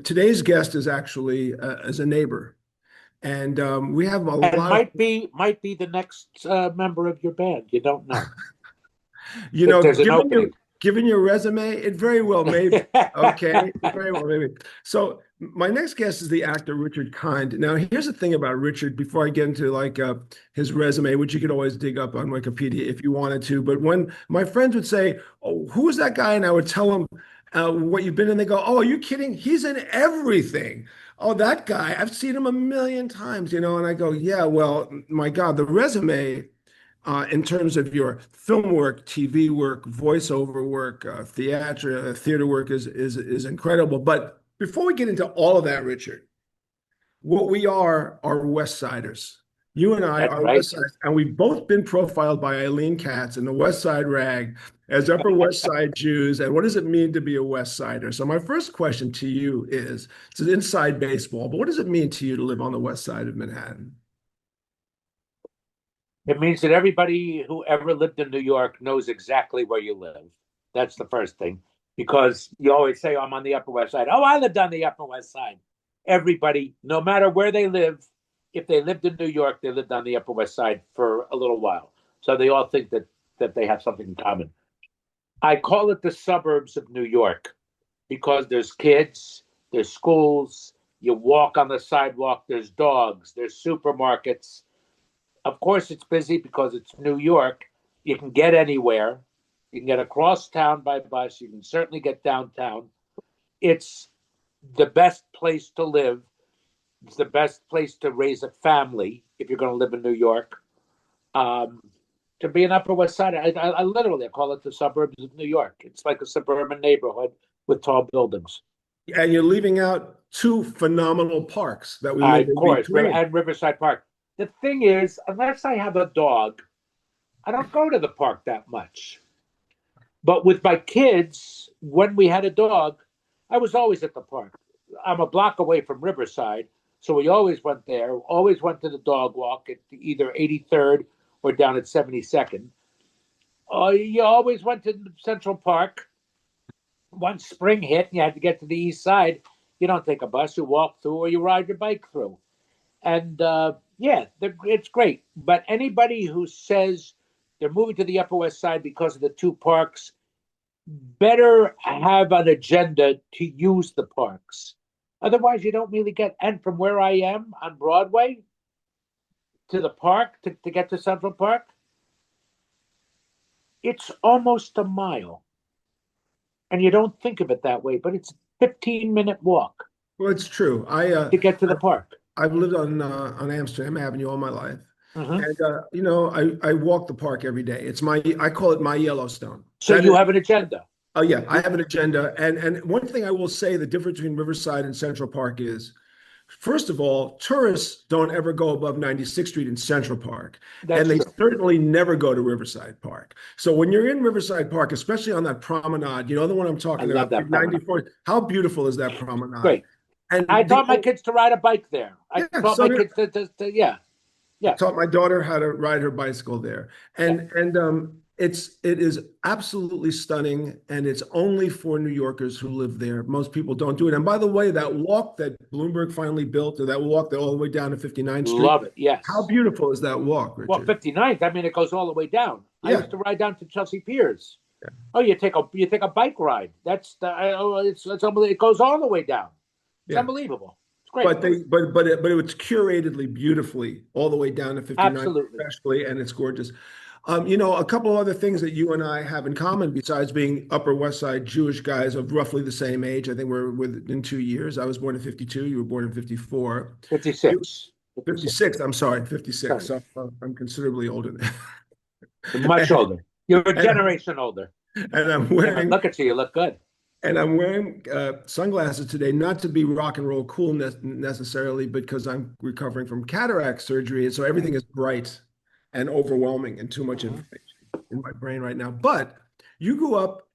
Today's guest is actually as a neighbor, and we have a And lot of, might be the next member of your band. You don't know. you That know, there's an opening. given your resume, it very well may be. Okay, it very well maybe. So my next guest is the actor Richard Kind. Now, here's the thing about Richard. Before I get into like his resume, which you could always dig up on Wikipedia if you wanted to, but when my friends would say, "Oh, who is that guy?" and I would tell them what you've been in, they go, "Oh, are you kidding? He's in everything." Oh, that guy, I've seen him a million times, and I go, yeah, well, my God, the resume in terms of your film work, TV work, voiceover work, theater work is incredible. But before we get into all of that, Richard, what we are West Siders. You and I That's are right. West Siders, and we've both been profiled by Eileen Katz in the West Side Rag as Upper West Side Jews. And what does it mean to be a West Sider? So my first question to you is, it's an inside baseball, but what does it mean to you to live on the West Side of Manhattan? It means that everybody who ever lived in New York knows exactly where you live. That's the first thing. Because you always say, oh, I'm on the Upper West Side. Oh, I lived on the Upper West Side. Everybody, no matter where they live, if they lived in New York, they lived on the Upper West Side for a little while. So they all think that they have something in common. I call it the suburbs of New York because there's kids, there's schools, you walk on the sidewalk, there's dogs, there's supermarkets. Of course, it's busy because it's New York. You can get anywhere. You can get across town by bus. You can certainly get downtown. It's the best place to live. It's the best place to raise a family if you're going to live in New York. Um, to be an Upper West Side, I literally I call it the suburbs of New York. It's like a suburban neighborhood with tall buildings. And you're leaving out two phenomenal parks that we live Of in course, between. and Riverside Park. The thing is, unless I have a dog, I don't go to the park that much. But with my kids, when we had a dog, I was always at the park. I'm a block away from Riverside, so we always went there, always went to the dog walk at either 83rd or down at 72nd. You always went to Central Park. Once spring hit and you had to get to the east side, you don't take a bus, you walk through or you ride your bike through. And yeah, it's great. But anybody who says they're moving to the Upper West Side because of the two parks better have an agenda to use the parks. Otherwise, you don't really get. And from where I am on Broadway to the park to get to Central Park, it's almost a mile. And you don't think of it that way, but it's a 15-minute walk Well, it's true. to get to the park. I've lived on Amsterdam Avenue all my life, Mhm. and I walk the park every day. I call it my Yellowstone. So That you is, have an agenda. oh yeah, I have an agenda, and one thing I will say, the difference between Riverside and Central Park is, first of all, tourists don't ever go above 96th Street in Central Park, and That's they true. certainly never go to Riverside Park. So when you're in Riverside Park, especially on that promenade, you know the one I'm I talking love about, that promenade. 94, how beautiful is that promenade? Great. I And taught my kids to ride a bike there. I yeah, taught so my did kids yeah, I yeah, taught my daughter how to ride her bicycle there. yeah. And it is absolutely stunning, and it's only for New Yorkers who live there. Most people don't do it. And by the way, that walk that Bloomberg finally built, or that walk that all the way down to 59th Street, Love it. how Yes. beautiful is that walk, Well, Richard? 59th, I mean, it goes all the way down. I Yeah. used to ride down to Chelsea Piers. Yeah. Oh, you take a bike ride. It's unbelievable. It goes all the way down. It's Yeah. unbelievable. It's great. But it was curatedly beautifully all the way down to 59th, Absolutely. especially, and it's gorgeous. A couple other things that you and I have in common besides being Upper West Side Jewish guys of roughly the same age. I think we're within 2 years. I was born in 52. You were born in 54. You 56. 56. 56. I'm sorry, 56. Sorry. So I'm considerably older than Much and, older. You're a and, generation older. and I'm Yeah, wearing look at you. You look good. and I'm wearing sunglasses today, not to be rock and roll cool necessarily, because I'm recovering from cataract surgery. And so everything is bright and overwhelming and too much Mhm. information in my brain right now. But you grew up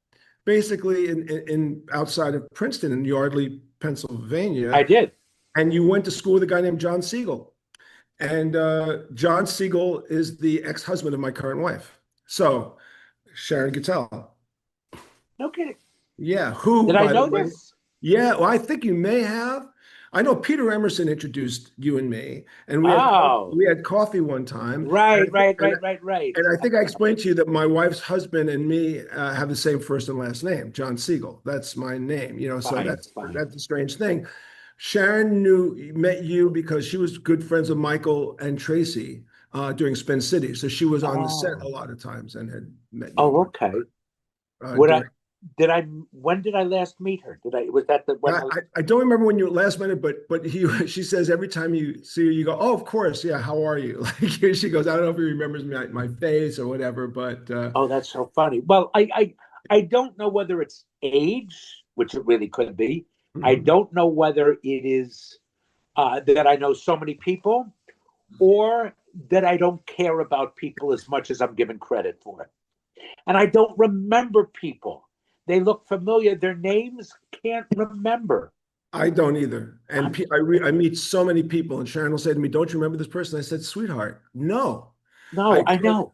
basically in outside of Princeton in Yardley, I Pennsylvania, did. and you went to school with a guy named John Siegel. And John Siegel is the ex-husband of my current wife. So Sharon Gittell. No kidding. Yeah, who, Did I by the know way, this? Yeah, well, I think you may have. I know Peter Emerson introduced you and me, and Oh, we had coffee one time, right, and right, right, right, right. and I think I explained to you that my wife's husband and me have the same first and last name, John Siegel. That's my name, so Fine, fine. that's a strange thing. Sharon met you because she was good friends with Michael and Tracy during Spin City, so she was on the set a Oh, lot of times and had met you oh, okay. Would I, during. did I, when did I last meet her? Was that the, when I don't remember when you last met her, but she says every time you see her, you go, "Oh, of course, yeah. How are you?" Like she goes, "I don't know if he remembers my face or whatever, but oh, that's so funny. Well, I don't know whether it's age, which it really could be. I mhm. don't know whether it is that I know so many people or that I don't care about people as much as I'm given credit for. And I don't remember people. They look familiar. Their names can't remember. I don't either. And I'm I meet so many people, and Sharon will say to me, "Don't you remember this person?" I said, "Sweetheart, no, I no, I can't. know.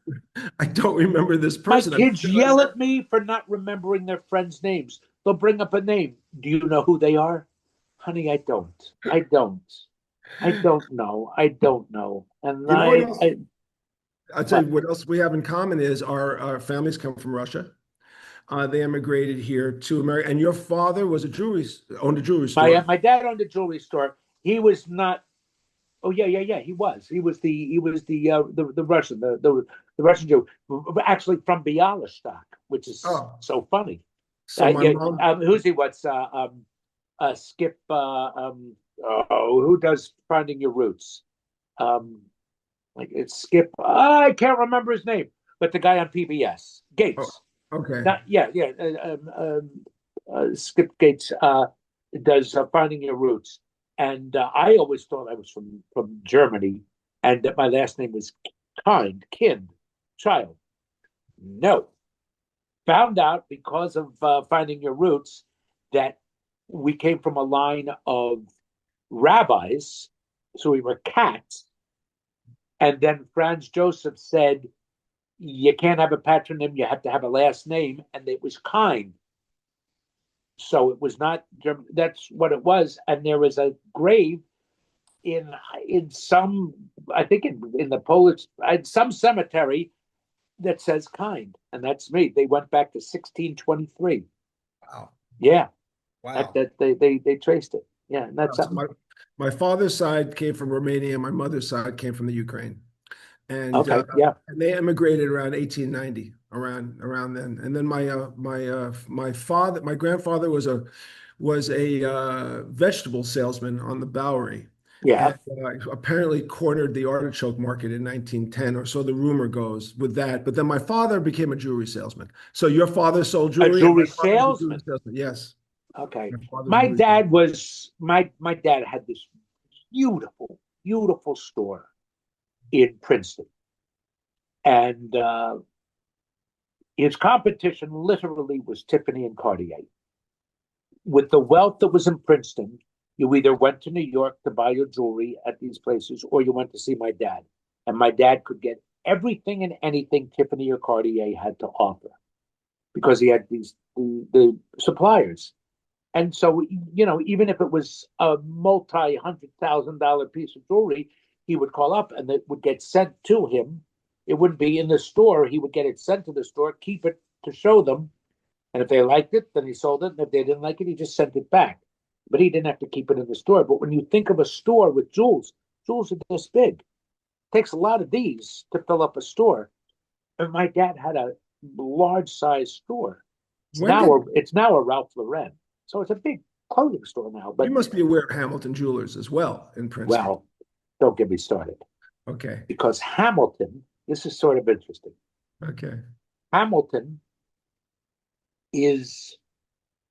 I don't remember this My person." I'm kids sure I yell met. at me for not remembering their friends' names. They'll bring up a name. Do you know who they are? Honey, I don't. I don't. I don't know. I don't know. And You know what else? I'll tell you what? what else we have in common is our families come from Russia. They immigrated here to America, and your father was owned a jewelry store. My dad owned a jewelry store. He was not. Oh yeah, yeah, yeah. He was. The Russian the Russian Jew, actually from Bialystok, which is Oh, so funny. so my Yeah. mom, Who's he? What's Skip? Oh, who does Finding Your Roots? Um, like it's Skip. I can't remember his name, but the guy on PBS, oh, Gates. okay. Not yeah, yeah. Skip Gates does Finding Your Roots, and I always thought I was from Germany, and that my last name was Child. No, found out because of Finding Your Roots that we came from a line of rabbis, so we were cats, and then Franz Joseph said you can't have a patronym, you have to have a last name, and it was Kind. So it was not German. That's what it was. And there was a grave in some, I think in the Polish, in some cemetery that says Kind, and that's me. They went back to 1623. Wow. Yeah, Wow. they traced it. Yeah, and Wow. that's So something. my father's side came from Romania. My mother's side came from the Ukraine, and Okay, yeah, they immigrated around 1890, around then. And then my grandfather was a vegetable salesman on the Bowery, and yeah. apparently cornered the artichoke market in 1910, or so the rumor goes with that. But then my father became a jewelry salesman. So your father sold A jewelry, and my jewelry father was a jewelry salesman. salesman. Yes, Okay, my father was a my jewelry salesman. dad was my dad had this beautiful store in Princeton, and his competition literally was Tiffany and Cartier. With the wealth that was in Princeton, you either went to New York to buy your jewelry at these places or you went to see my dad. And my dad could get everything and anything Tiffany or Cartier had to offer because he had the suppliers. And so, even if it was a multi-$100,000 piece of jewelry, he would call up and it would get sent to him. It wouldn't be in the store. He would get it sent to the store, keep it to show them, and if they liked it, then he sold it. And if they didn't like it, he just sent it back. But he didn't have to keep it in the store. But when you think of a store with jewels, jewels are this big. It takes a lot of these to fill up a store. And my dad had a large size store. When did It's now a Ralph Lauren. So it's a big clothing store now. You But must be aware of Hamilton Jewelers as well in Princeton? well, don't get me started. Okay. Because Hamilton, this is sort of interesting. Okay. Hamilton is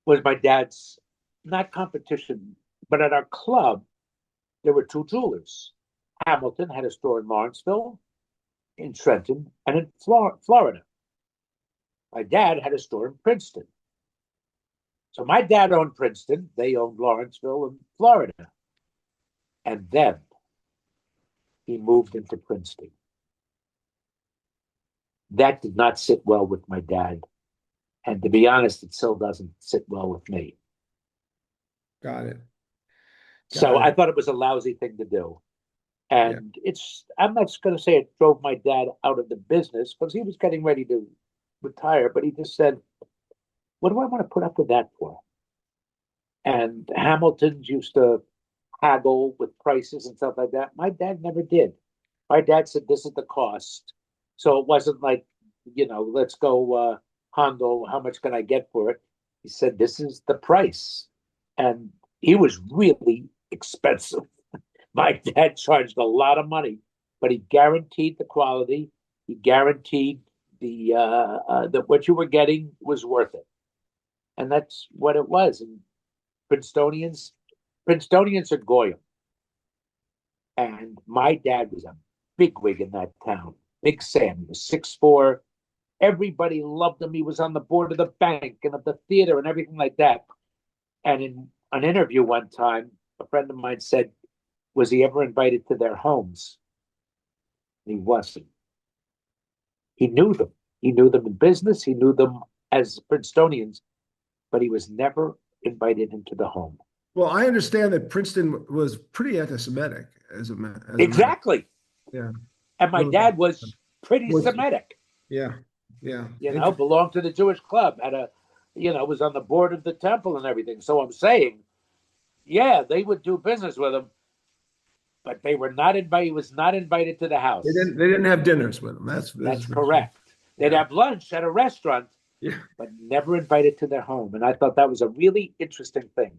was my dad's not competition, but at our club, there were two jewelers. Hamilton had a store in Lawrenceville, in Trenton, and in Florida. My dad had a store in Princeton. So my dad owned Princeton, they owned Lawrenceville and Florida. And then he moved into Princeton. That did not sit well with my dad. And to be honest, it still doesn't sit well with me. Got it. So Got I it. thought it was a lousy thing to do. Yeah. And I'm not going to say it drove my dad out of the business because he was getting ready to retire, but he just said, what do I want to put up with that for? And Hamilton's used to haggle with prices and stuff like that. My dad never did. My dad said, this is the cost. So it wasn't like, let's go, Hondo, how much can I get for it? He said, this is the price. And he was really expensive. My dad charged a lot of money, but he guaranteed the quality. He guaranteed that what you were getting was worth it, and that's what it was. And Princetonians, Princetonians are Goyim, and my dad was a bigwig in that town. Big Sam, he was 6'4". Everybody loved him. He was on the board of the bank and of the theater and everything like that. And in an interview one time, a friend of mine said, "Was he ever invited to their homes?" And he wasn't. He knew them. He knew them in business. He knew them as Princetonians, but he was never invited into the home. Well, I understand that Princeton was pretty anti-Semitic as a matter. Exactly. Yeah. And my Really. dad was pretty Was Semitic, yeah. Yeah. belonged to the Jewish club, was on the board of the temple and everything. So I'm saying, yeah, they would do business with him, but they were not invited. He was not invited to the They house. didn't have dinners with them. That's That's for sure. correct. They'd Yeah. have lunch at a restaurant, Yeah. but never invited to their home. And I thought that was a really interesting thing.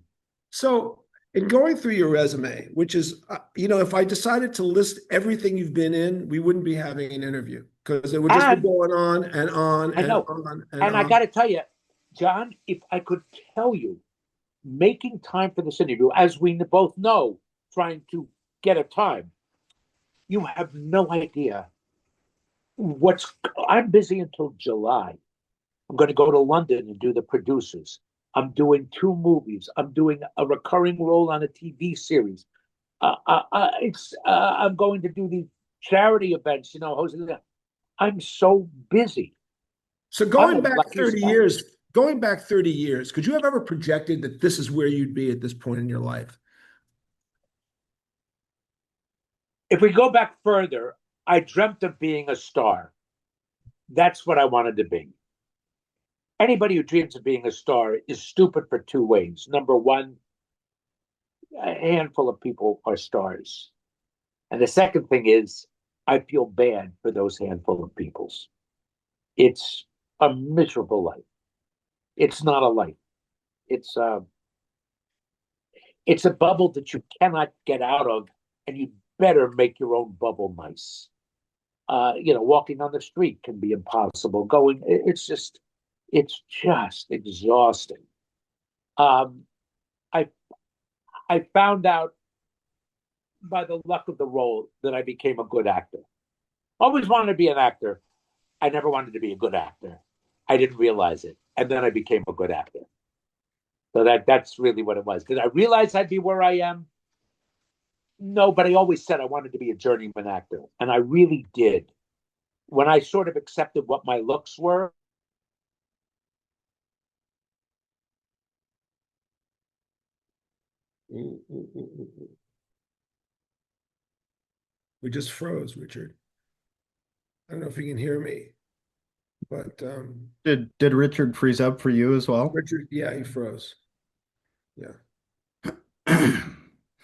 So, in going through your resume, which is, if I decided to list everything you've been in, we wouldn't be having an interview because it would just be And going on and on I and know. on and And I got on. to tell you, John, if I could tell you, making time for this interview, as we both know, trying to get a time, you have no idea what's. I'm busy until July. I'm going to go to London and do the producers. I'm doing 2 movies. I'm doing a recurring role on a TV series. I'm going to do these charity events. Hosting. I'm so busy. So I'm the going back luckiest 30 guy. years, going back 30 years, could you have ever projected that this is where you'd be at this point in your life? If we go back further, I dreamt of being a star. That's what I wanted to be. Anybody who dreams of being a star is stupid for 2 ways. Number one, a handful of people are stars. And the second thing is, I feel bad for those handful of peoples. It's a miserable life. It's not a life. It's a it's a bubble that you cannot get out of, and you better make your own bubble nice. Walking on the street can be impossible. It's just exhausting. Um, I I found out by the luck of the role that I became a good actor. Always wanted to be an actor. I never wanted to be a good actor. I didn't realize it, and then I became a good actor. So that's really what it was. Did I realize I'd be where I am? No, but I always said I wanted to be a journeyman actor, and I really did. When I sort of accepted what my looks were, We just froze, Richard. I don't know if you can hear me, but Did Richard freeze up for you as well? Richard, yeah, he froze. Yeah.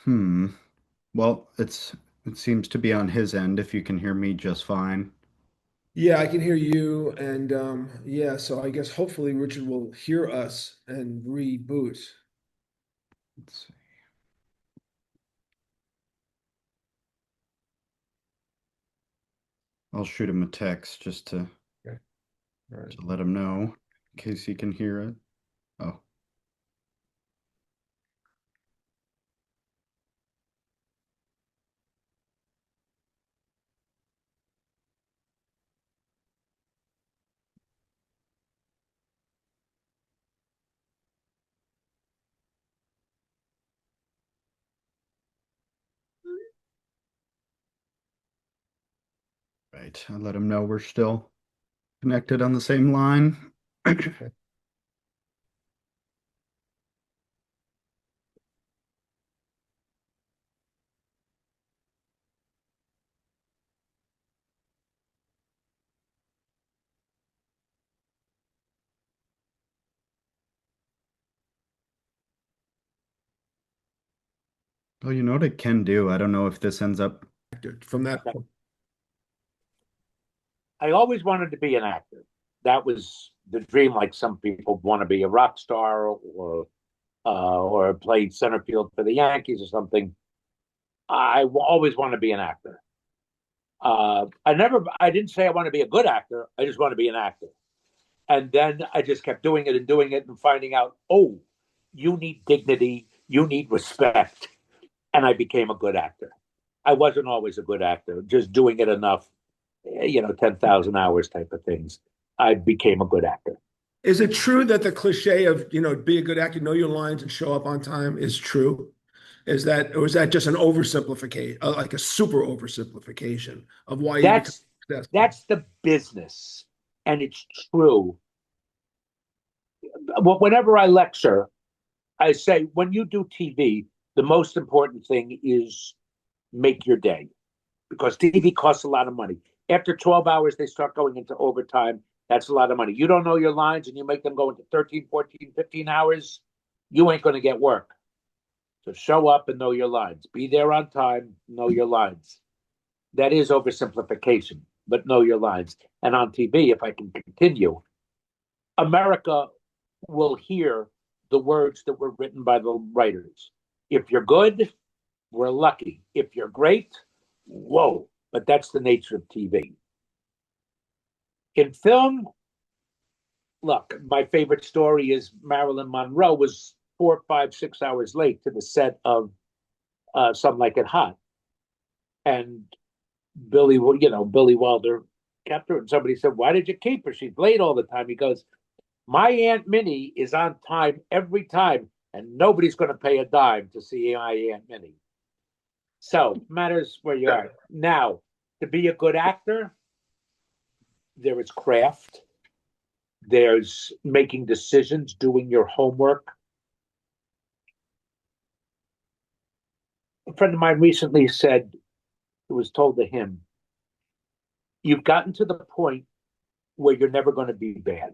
Hmm. Well, it seems to be on his end if you can hear me just fine. Yeah, I can hear you. And yeah, so I guess hopefully Richard will hear us and reboot. Let's see. I'll shoot him a text just Okay. All right. to let him know in case he can hear it. Oh, right. I'll let him know we're still connected on the same line. Okay. Oh, you know what it can do? I don't know if this ends up. From that point. I always wanted to be an actor. That was the dream. Like some people want to be a rock star or play center field for the Yankees or something. Always want to be an actor. I didn't say I want to be a good actor. I just want to be an actor. And then I just kept doing it and doing it and finding out, oh, you need dignity, you need respect. And I became a good actor. I wasn't always a good actor, just doing it enough, 10,000 hours type of things. I became a good actor. Is it true that the cliche of, be a good actor, know your lines and show up on time is true? Or is that just an oversimplification, like a super oversimplification of why you become That's successful? that's the business, and it's true. Whenever I lecture, I say when you do TV, the most important thing is make your day because TV costs a lot of money. After 12 hours, they start going into overtime. That's a lot of money. You don't know your lines and you make them go into 13, 14, 15 hours, you ain't going to get work. So show up and know your lines. Be there on time, know your lines. That is oversimplification, but know your lines. And on TV, if I can continue, America will hear the words that were written by the writers. If you're good, we're lucky. If you're great, whoa. But that's the nature of TV. In film, look, my favorite story is Marilyn Monroe was 4, 5, 6 hours late to the set of Some Like It Hot. And Billy Wilder kept her. And somebody said, why did you keep her? She's late all the time. He goes, my Aunt Minnie is on time every time, and nobody's going to pay a dime to see my Aunt Minnie. So matters where you are. Now, to be a good actor, there is craft. There's making decisions, doing your homework. A friend of mine recently said, it was told to him, you've gotten to the point where you're never going to be bad.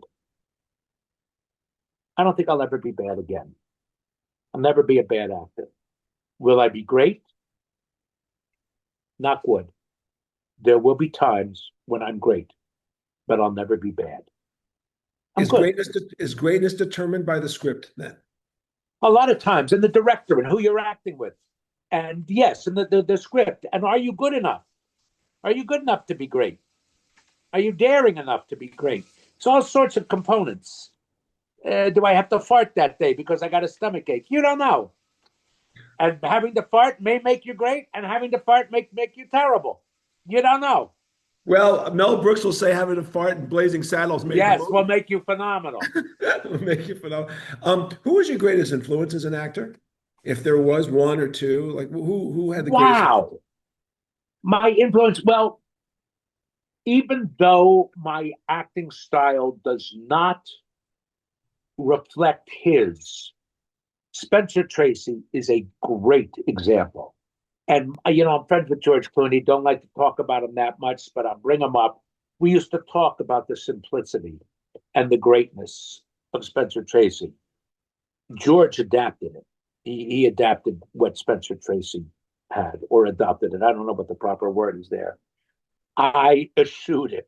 I don't think I'll ever be bad again. I'll never be a bad actor. Will I be great? Not good. There will be times when I'm great, but I'll never be bad. Is greatness determined by the script then? A lot of times, and the director and who you're acting with. And yes, and the script. And are you good enough? Are you good enough to be great? Are you daring enough to be great? It's all sorts of components. Do I have to fart that day because I got a stomach ache? You don't know. And having to fart may make you great, and having to fart make you terrible. You don't know. Well, Mel Brooks will say having to fart in Blazing Saddles will make you phenomenal. Will make you phenomenal. Who was your greatest influence as an actor? If there was one or two, like who had the greatest? Wow. My influence, well, even though my acting style does not reflect his, Spencer Tracy is a great example. And, I'm friends with George Clooney. Don't like to talk about him that much, but I'll bring him up. We used to talk about the simplicity and the greatness of Spencer Tracy. George adapted it. He adapted what Spencer Tracy had or adopted it. I don't know what the proper word is there. I eschewed it.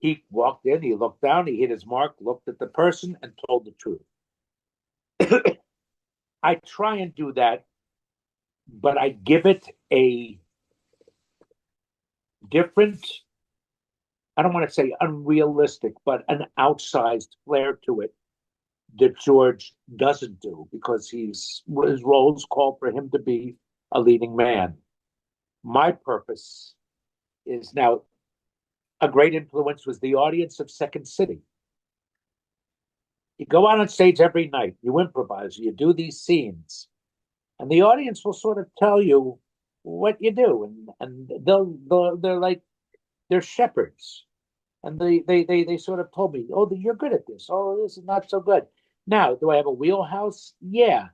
He walked in, he looked down, he hit his mark, looked at the person, and told the truth. I try and do that, but I give it a different, I don't want to say unrealistic, but an outsized flair to it that George doesn't do because his roles call for him to be a leading man. My purpose is now, a great influence was the audience of Second City. You go out on stage every night, you improvise, you do these scenes, and the audience will sort of tell you what you do, and they're shepherds, and they sort of told me, oh, you're good at this. Oh, this is not so good. Now, do I have a wheelhouse? Yeah.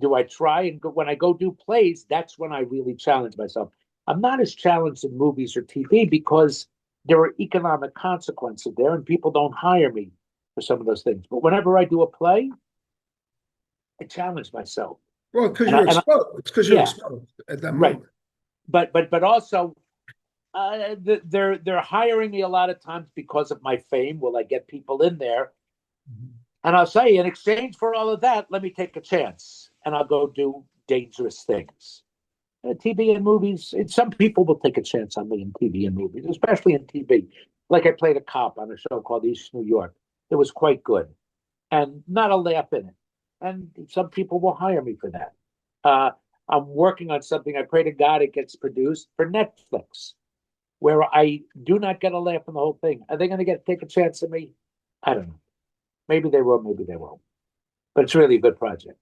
Do I try and go, when I go do plays? That's when I really challenge myself. I'm not as challenged in movies or TV because there are economic consequences there, and people don't hire me for some of those things. But whenever I do a play, I challenge myself. Well, because And you're and exposed. It's because you're yeah, exposed at that right. moment. But also, they're hiring me a lot of times because of my fame. Will I get people in there? And I'll say, in exchange for all of that, let me take a chance, and I'll go do dangerous things. TV and movies. Some people will take a chance on me in TV and movies, especially in TV. Like I played a cop on a show called East New York. It was quite good, and not a laugh in it. And some people will hire me for that. Uh, I'm working on something. I pray to God it gets produced for Netflix, where I do not get a laugh in the whole thing. Are they going to take a chance on me? I don't know. Maybe they will. Maybe they won't. But it's really a good project.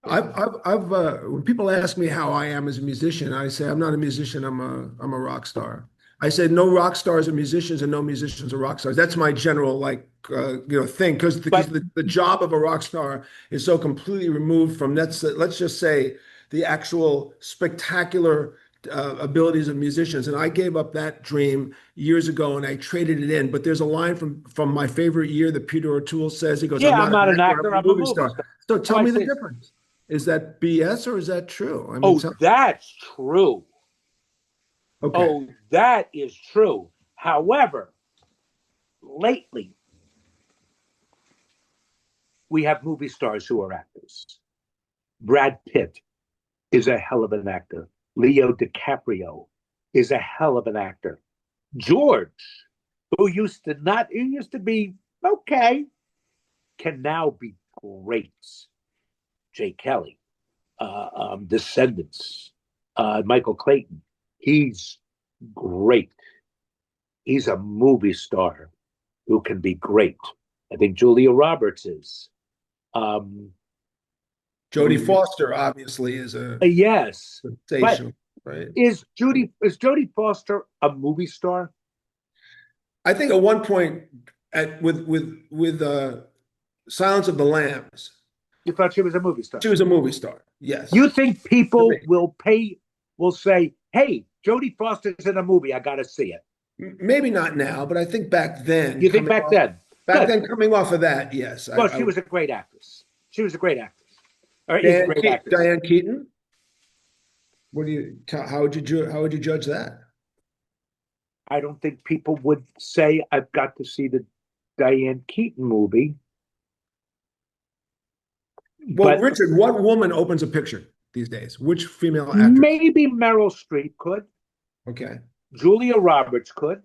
When people ask me how I am as a musician, I say I'm not a musician. I'm a rock star. I said no rock stars are musicians and no musicians are rock stars. That's my general thing because But the job of a rock star is so completely removed from let's just say the actual spectacular abilities of musicians. And I gave up that dream years ago and I traded it in. But there's a line from my favorite year that Peter O'Toole says. He goes, "I'm yeah, I'm not not an an actor. actor. I'm a I'm a movie movie star." star. So Oh, tell I me the see. difference. Is that BS or is that true? I mean, Oh, that's true. okay. Oh, that is true. However, lately we have movie stars who are actors. Brad Pitt is a hell of an actor. Leo DiCaprio is a hell of an actor. George, who used to be okay, can now be great. Jay Kelly, Descendants, Michael Clayton. He's great. He's a movie star who can be great. I think Julia Roberts is. Um, Jodie Foster obviously is a yes, but sensation, right? is Jodie Foster a movie star? I think at one point with Silence of the Lambs, You thought she was a movie star? she was a movie star. Yes, You think to me. people will say, "Hey, Jodie Foster's in a movie. I got to see it." Maybe not now, but I think back then, You think back then? Good. coming off of that, yes, Well, she was a great actress. She was a great actress, or is a great actress. Diane Keaton. What do you how would you judge that? I don't think people would say I've got to see the Diane Keaton movie, Well, but Richard, what woman opens a picture these days? Which female actress? maybe Meryl Streep could. Okay. Julia Roberts could.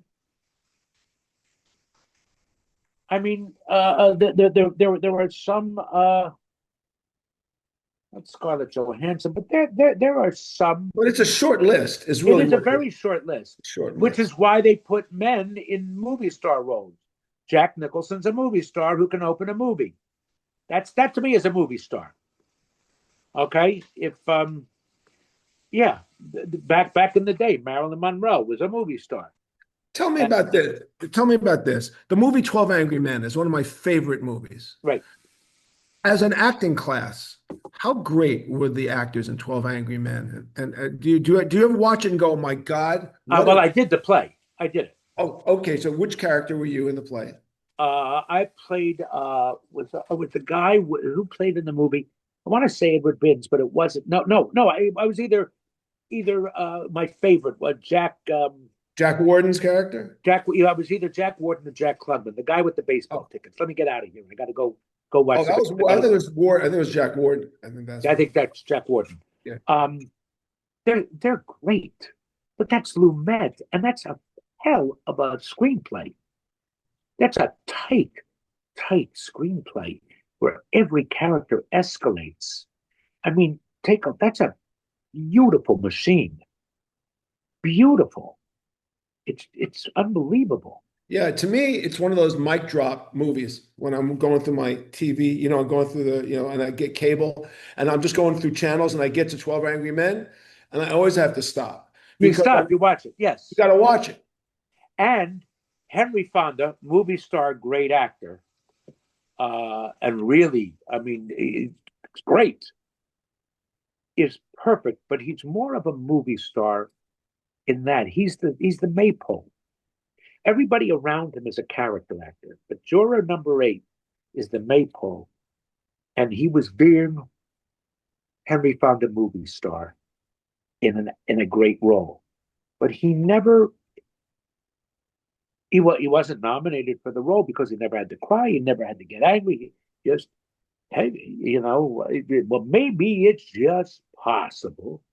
I mean, there were some, not Scarlett Johansson, but there are some. But it's a short list, is It really is a what it is. very short list, Short which list. is why they put men in movie star roles. Jack Nicholson's a movie star who can open a movie. That to me is a movie star. Okay, if yeah, back in the day, Marilyn Monroe was a movie star. Tell me And, about this. Tell me about this. The movie 12 Angry Men is one of my favorite movies. right. As an acting class, how great were the actors in 12 Angry Men? And do you ever watch it and go, "Oh my God, what Well, a." I did the play. I did it. Oh, okay. So which character were you in the play? I played with the guy who played in the movie. I want to say Edward Binns, but it wasn't. No. I was either my favorite was Jack Warden's character? Jack. I was either Jack Warden or Jack Klugman, the guy with the baseball Oh, tickets. Let me get out of here. I got to go oh, watch the that game. was I think it was Ward. I think it was Jack Warden. I think that's I what. think that's Jack Warden. Yeah. Um, they're great, but that's Lumet, and that's a hell of a screenplay. That's a tight screenplay where every character escalates. I mean, that's a beautiful machine. Beautiful. It's unbelievable. Yeah, to me, it's one of those mic drop movies when I'm going through my TV, going through and I get cable and I'm just going through channels and I get to 12 Angry Men and I always have to stop You because stop, you watch it, you yes. got to watch it. And Henry Fonda, movie star, great actor, and really, I mean, it's great. Is perfect, but he's more of a movie star in that he's the maypole. Everybody around him is a character actor, but juror number 8 is the maypole, and he was being Henry found a movie star in a great role, but he wasn't nominated for the role because he never had to cry, he never had to get angry. He just, hey, well, maybe it's just possible.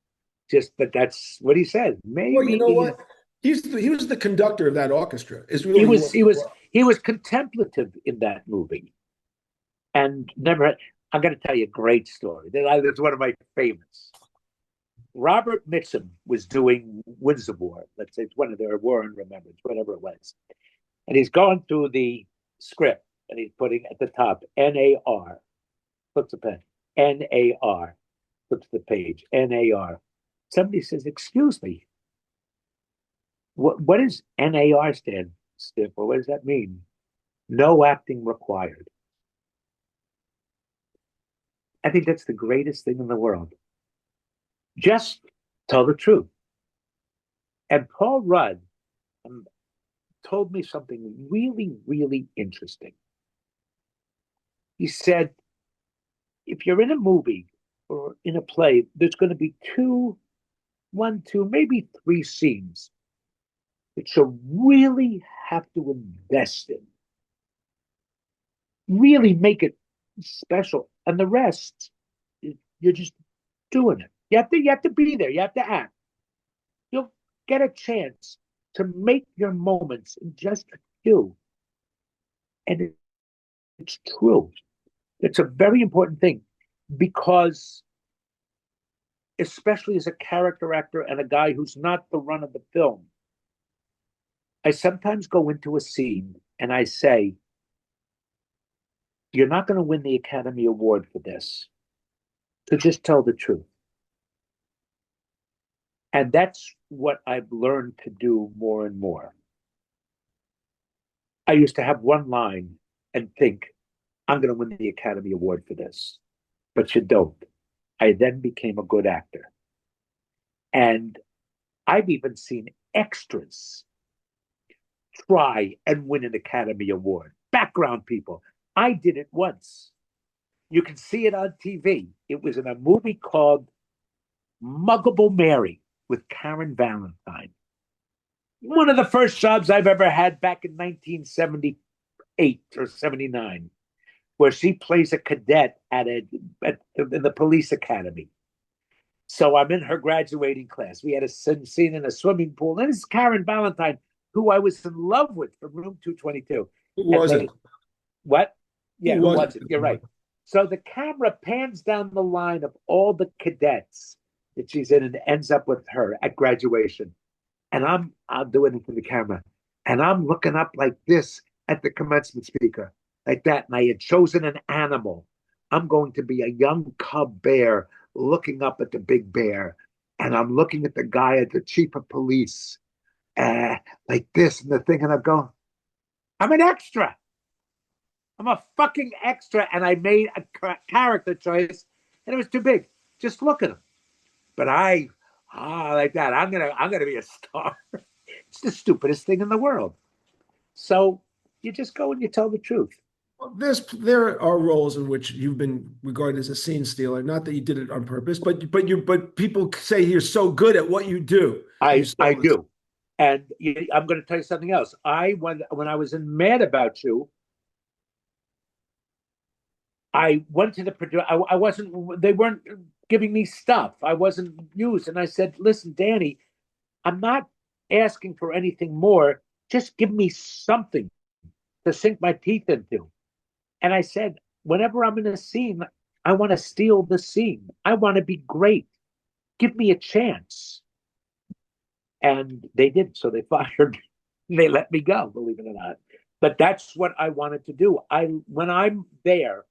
Just but that's what he said. Well, you know Maybe what? He was the conductor of that orchestra. Is he really was what. he was he was contemplative in that movie and never. I'm going to tell you a great story. That's one of my favorites. Robert Mitchum was doing Winds of War. Let's say it's one of their War and Remembrance, whatever it was. And he's going through the script and he's putting at the top NAR, flips the pen, NAR, flips the page, NAR. Somebody says, "Excuse me, what does NAR stand for? What does that mean?" No acting required. I think that's the greatest thing in the world. Just tell the truth. And Paul Rudd told me something really, really interesting. He said, if you're in a movie or in a play, there's going to be one, two, maybe three scenes that you really have to invest in, really make it special. And the rest, you're just doing it. You have to be there. You have to act. You'll get a chance to make your moments in just a few. And it's true. It's a very important thing because, especially as a character actor and a guy who's not the run of the film, I sometimes go into a scene and I say, you're not going to win the Academy Award for this. So just tell the truth. And that's what I've learned to do more and more. I used to have one line and think, I'm going to win the Academy Award for this. But you don't. I then became a good actor. And I've even seen extras try and win an Academy Award. Background people. I did it once. You can see it on TV. It was in a movie called Muggable Mary with Karen Valentine. One of the first jobs I've ever had back in 1978 or 79, where she plays a cadet in the police academy. So I'm in her graduating class. We had a scene in a swimming pool. And it's Karen Valentine, who I was in love with from Room 222. Who was it? What? Yeah, who was it? it? You're right. So the camera pans down the line of all the cadets that she's in and ends up with her at graduation. And I'll do it into the camera. And I'm looking up like this at the commencement speaker, like that. And I had chosen an animal. I'm going to be a young cub bear looking up at the big bear. And I'm looking at the guy at the chief of police, like this and the thing. And I'm going, I'm an extra. I'm a fucking extra. And I made a character choice and it was too big. Just look at him. But like that. I'm gonna be a star. It's the stupidest thing in the world. So you just go and you tell the truth. Well, there are roles in which you've been regarded as a scene stealer. Not that you did it on purpose, but people say you're so good at what you do. I do, and I'm going to tell you something else. When I was in Mad About You, I went to the producer. I wasn't. They weren't giving me stuff. I wasn't used, and I said, "Listen, Danny, I'm not asking for anything more. Just give me something to sink my teeth into." And I said, whenever I'm in a scene, I want to steal the scene. I want to be great. Give me a chance. And they did. So they fired me. They let me go, believe it or not. But that's what I wanted to do. When I'm there,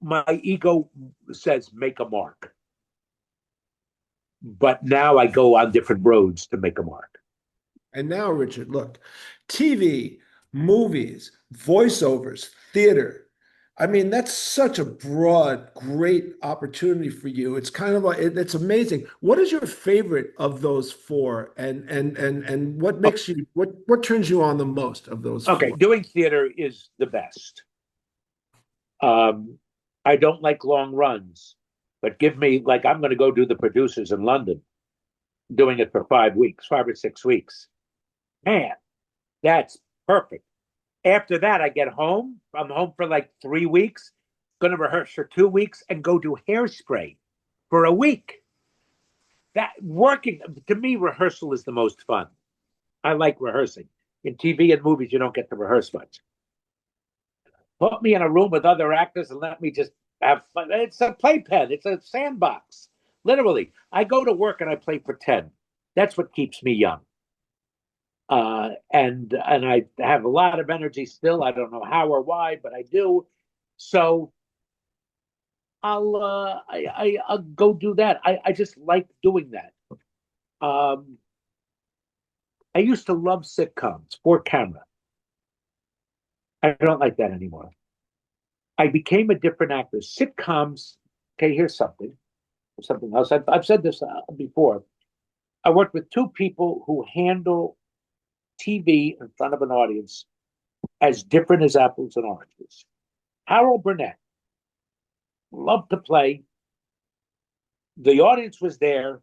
my ego says, make a mark. But now I go on different roads to make a mark. And now, Richard, look, TV, movies, voiceovers, theater. I mean, that's such a broad, great opportunity for you. It's kind of like it's amazing. What is your favorite of those four, and what makes you what turns you on the most of those Okay, four? doing theater is the best. I don't like long runs. But give me, like, I'm going to go do the producers in London, doing it for 5 weeks, 5 or 6 weeks. Man, that's perfect. After that, I get home. I'm home for like 3 weeks, going to rehearse for 2 weeks and go do hairspray for a week. That working, to me, rehearsal is the most fun. I like rehearsing. In TV and movies, you don't get to rehearse much. Put me in a room with other actors and let me just have fun. It's a playpen. It's a sandbox. Literally, I go to work and I play pretend. That's what keeps me young. And I have a lot of energy still. I don't know how or why, but I do. So I'll go do that. I just like doing that. I used to love sitcoms for camera. I don't like that anymore. I became a different actor. Sitcoms. Okay, here's something else. I've said this before. I worked with two people who handle TV in front of an audience as different as apples and oranges. Harold Burnett loved to play. The audience was there.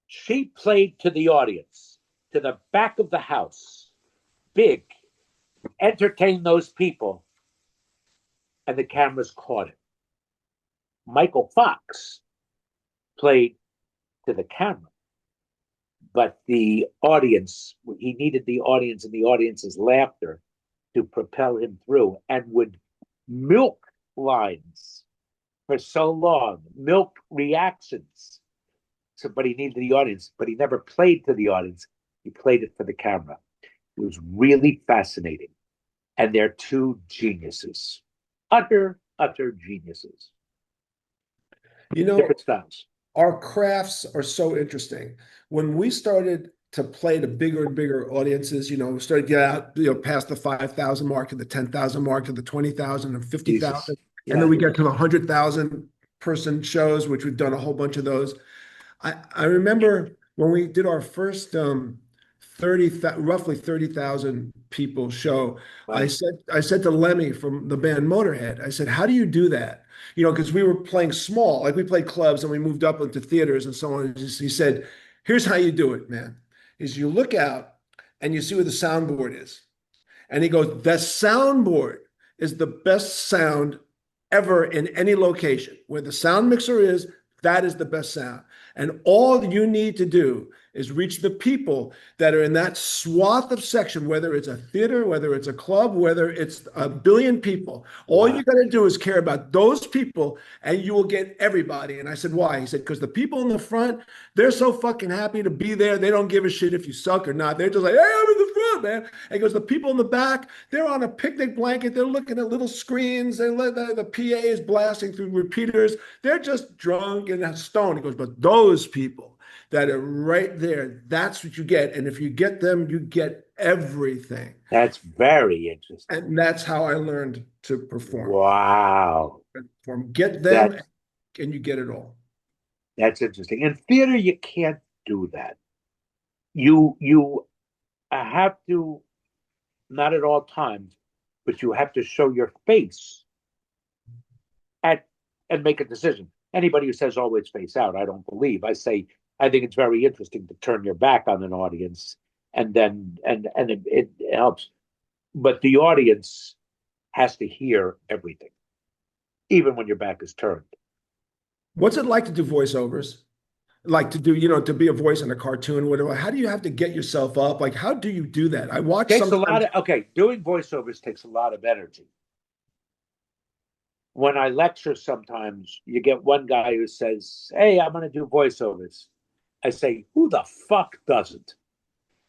She played to the audience, to the back of the house, big, entertained those people, and the cameras caught it. Michael Fox played to the camera, but the audience, he needed the audience and the audience's laughter to propel him through, and would milk lines for so long, milk reactions. So, but he needed the audience, but he never played to the audience. He played it for the camera. It was really fascinating. And they're two geniuses, utter geniuses. You know, Different styles. our crafts are so interesting. When we started to play to bigger and bigger audiences, we started to get out, past the 5,000 mark to the 10,000 mark to the 20,000 and 50,000. Yeah. And then we get to the 100,000 person shows, which we've done a whole bunch of those. I remember when we did our first roughly 30,000 people show. Wow. I said to Lemmy from the band Motorhead, I said, how do you do that? Because we were playing small, like we played clubs and we moved up into theaters and so on. He said, here's how you do it, man, is you look out and you see where the soundboard is. And he goes, the soundboard is the best sound ever in any location. Where the sound mixer is, that is the best sound. And all you need to do is reach the people that are in that swath of section, whether it's a theater, whether it's a club, whether it's a billion people. All you got to do is care about those people and you will get everybody. And I said, why? He said, because the people in the front, they're so fucking happy to be there. They don't give a shit if you suck or not. They're just like, hey, I'm in the front, man. And he goes, the people in the back, they're on a picnic blanket. They're looking at little screens. The PA is blasting through repeaters. They're just drunk and stoned. He goes, but those people that are right there, that's what you get. And if you get them, you get everything. That's very interesting. And that's how I learned to perform. Wow. Get them and you get it all. That's interesting. In theater, you can't do that. You have to, not at all times, but you have to show your face and make a decision. Anybody who says always face out, I don't believe. I say, I think it's very interesting to turn your back on an audience, and then it helps. But the audience has to hear everything, even when your back is turned. What's it like to do voiceovers? Like to do, to be a voice in a cartoon, whatever. How do you have to get yourself up? Like, how do you do that? I watch doing voiceovers takes a lot of energy. When I lecture, sometimes you get one guy who says, hey, I'm going to do voiceovers. I say, who the fuck doesn't?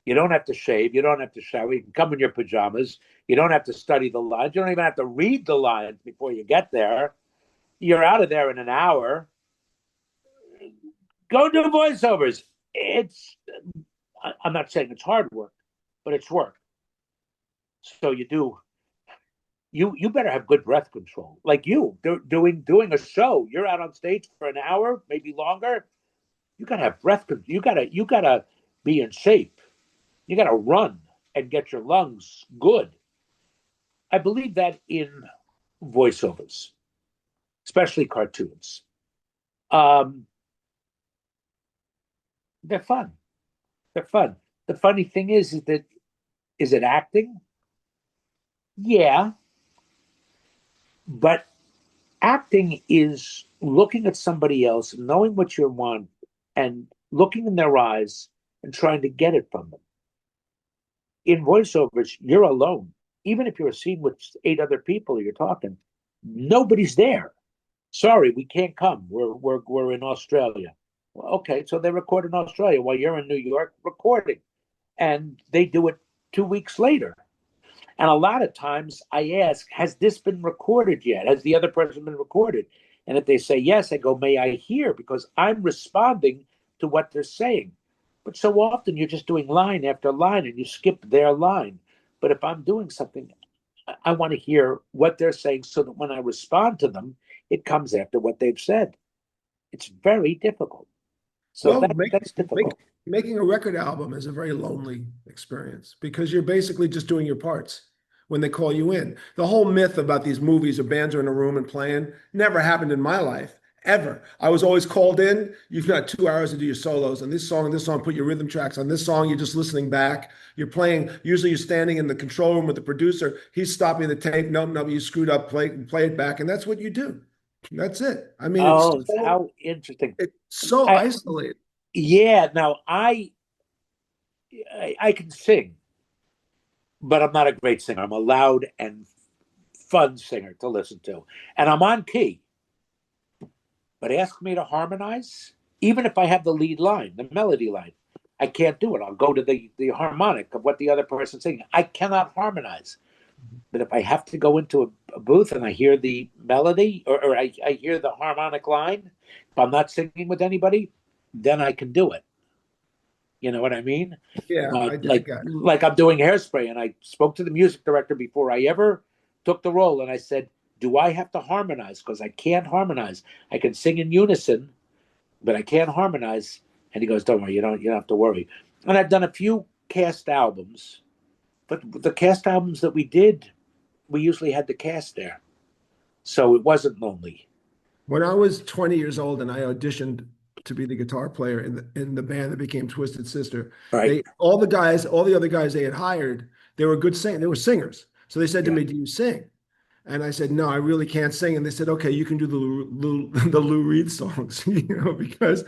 You don't have to shave. You don't have to shower. You can come in your pajamas. You don't have to study the lines. You don't even have to read the lines before you get there. You're out of there in an hour. Go do voiceovers. I'm not saying it's hard work, but it's work. So you better have good breath control. Like doing a show. You're out on stage for an hour, maybe longer. You gotta have breath. You gotta be in shape. You gotta run and get your lungs good. I believe that in voiceovers, especially cartoons. Um, they're fun. They're fun. The funny thing is that is it acting? Yeah, but acting is looking at somebody else, knowing what you want, and looking in their eyes and trying to get it from them. In voiceovers, you're alone. Even if you're a scene with 8 other people, you're talking, nobody's there. Sorry, we can't come. We're in Australia. Well, okay, so they record in Australia while you're in New York recording, and they do it 2 weeks later. And a lot of times I ask, has this been recorded yet? Has the other person been recorded? And if they say yes, I go, may I hear? Because I'm responding to what they're saying. But so often you're just doing line after line and you skip their line. But if I'm doing something, I want to hear what they're saying so that when I respond to them, it comes after what they've said. It's very difficult. So Well, that's difficult. making a record album is a very lonely experience because you're basically just doing your parts when they call you in. The whole myth about these movies or bands are in a room and playing never happened in my life, ever. I was always called in. You've got 2 hours to do your solos on this song, put your rhythm tracks on this song. You're just listening back. You're playing. Usually you're standing in the control room with the producer. He's stopping the tape. No, no, you screwed up. Play it back. And that's what you do. That's it. I mean, Oh, how interesting. it's so I, isolated. yeah, now I can sing, but I'm not a great singer. I'm a loud and fun singer to listen to. And I'm on key. But ask me to harmonize, even if I have the lead line, the melody line, I can't do it. I'll go to the harmonic of what the other person's singing. I cannot harmonize. But if I have to go into a booth and I hear the melody or I hear the harmonic line, if I'm not singing with anybody, then I can do it. You know what I mean? Yeah, But I got it. like I'm doing Hairspray, and I spoke to the music director before I ever took the role, and I said, "Do I have to harmonize? Because I can't harmonize. I can sing in unison, but I can't harmonize." And he goes, "Don't worry, you don't have to worry." And I've done a few cast albums, but the cast albums that we did, we usually had the cast there, so it wasn't lonely. When I was 20 years old and I auditioned to be the guitar player in the band that became Twisted Sister, Right? all the other guys they had hired, they were good singers. They were singers. So they said to Yeah. me, "Do you sing?" And I said, "No, I really can't sing." And they said, "Okay, you can do the Lou Reed songs, because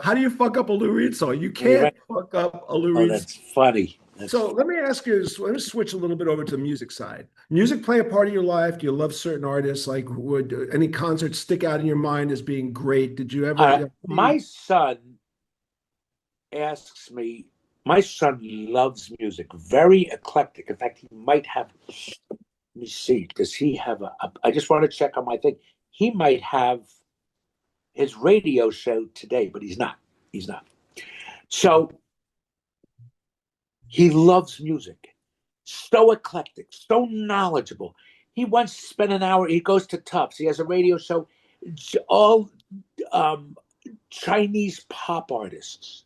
how do you fuck up a Lou Reed song? You Well, you're can't right. fuck up a Lou Oh, Reed. that's funny. So let me ask you, let me switch a little bit over to the music side. Music play a part of your life? Do you love certain artists? Like, would any concert stick out in your mind as being great? Did you ever My son asks me, my son loves music, very eclectic. In fact, he might have, let me see, does he have I just want to check on my thing. He might have his radio show today, but he's not. He's not. So he loves music, so eclectic, so knowledgeable. He wants to spend an hour, he goes to Tufts, he has a radio show, all um, Chinese pop artists.